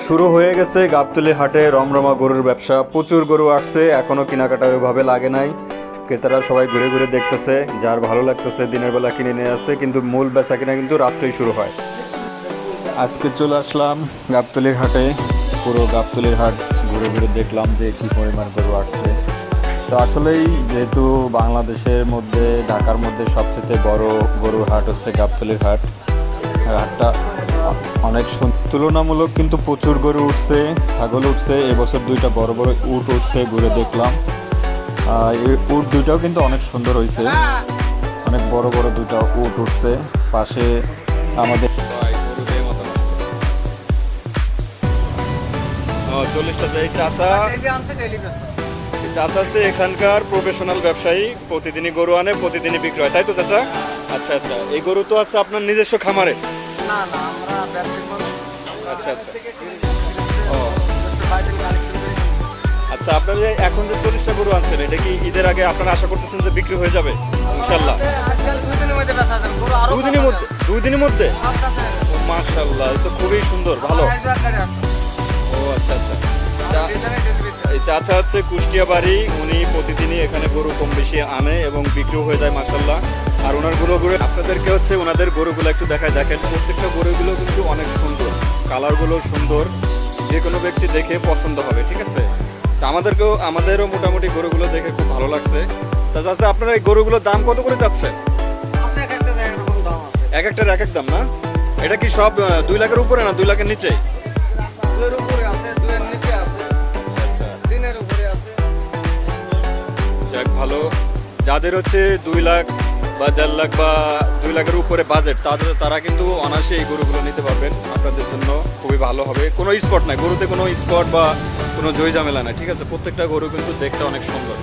শুরু হয়ে গেছে গাবতলী হাটে রমরমা গরুর ব্যবসা। প্রচুর গরু আসছে, এখনো কেনাকাটা ওইভাবে লাগে নাই। ক্রেতারা সবাই ঘুরে ঘুরে দেখতেছে, যার ভালো লাগতেছে দিনের বেলা কিনে নিয়ে আসছে, কিন্তু মূল বেচা কিনা কিন্তু রাত্রেই শুরু হয়। আজকে চলে আসলাম গাবতলীর হাটে। পুরো গাবতলীর হাট ঘুরে ঘুরে দেখলাম যে কী পরিমাণ গরু আসছে। তো আসলেই যেহেতু বাংলাদেশের মধ্যে ঢাকার মধ্যে সবচেয়ে বড় গরুর হাট হচ্ছে গাবতলীর হাট। হাটটা অনেক তুলনামূলক কিন্তু প্রচুর গরু উঠছে, ছাগল উঠছে, এবছর দুইটা বড় বড় উট উঠছে, ঘুরে দেখলাম। এই উট দুইটাও কিন্তু অনেক সুন্দর হয়েছে, অনেক বড় বড় দুইটা উট উঠছে। পাশে আমাদের 40টা এই চাচা আছে এখানকার প্রফেশনাল ব্যবসায়ী, প্রতিদিনই গরু আনে, প্রতিদিনই বিক্রি হয়, তাই তো চাচা? আচ্ছা আচ্ছা, এই গরু তো আছে আপনার নিজস্ব খামারে? না না, আমরা ব্যবসায়িক মানুষ। আচ্ছা আচ্ছা, ও আচ্ছা। আপনার যে এখন যে 40টা গরু আনছেন, এটা কি ঈদের আগে আপনারা আশা করতেছেন যে বিক্রি হয়ে যাবে ইনশাল্লাহ? আজকাল 2 দিনের মধ্যে বেচা যাবে গরু, আরো 2 দিনের মধ্যে? মাশাআল্লাহ, তো খুবই সুন্দর, ভালো। ও আচ্ছা আচ্ছা। এই চাচা হচ্ছে কুষ্টিয়া বাড়ি, উনি প্রতিদিনই এখানে গরু কম বেশি আনে এবং বিক্রি হয়ে যায় মাশাআল্লাহ। আর ওনার গরুগুলো আপনাদেরকে হচ্ছে ওনাদের গরুগুলো একটু দেখায়, দেখেন প্রত্যেকটা গরুগুলো কিন্তু অনেক সুন্দর, কালারগুলো সুন্দর, যে কোনো ব্যক্তি দেখে পছন্দ হবে, ঠিক আছে? তা আমাদেরও মোটামুটি গরুগুলো দেখে খুব ভালো লাগছে। তা চাচা, আপনারা এই গরুগুলোর দাম কত করে যাচ্ছে? এক একটার এক এক দাম না? এটা কি সব 2 লাখের উপরে না 2 লাখের নিচে? যাক ভালো, যাদের হচ্ছে 2 লাখ বা 1.5 লাখ বা 2 লাখের উপরে বাজেট, তারা কিন্তু অনায়াসে এই গরুগুলো নিতে পারবেন। আপনাদের জন্য খুবই ভালো হবে। কোনো স্পট নাই গরুতে, কোনো স্পট বা কোনো জয় ঝামেলা নাই, ঠিক আছে? প্রত্যেকটা গরু কিন্তু দেখতে অনেক সুন্দর।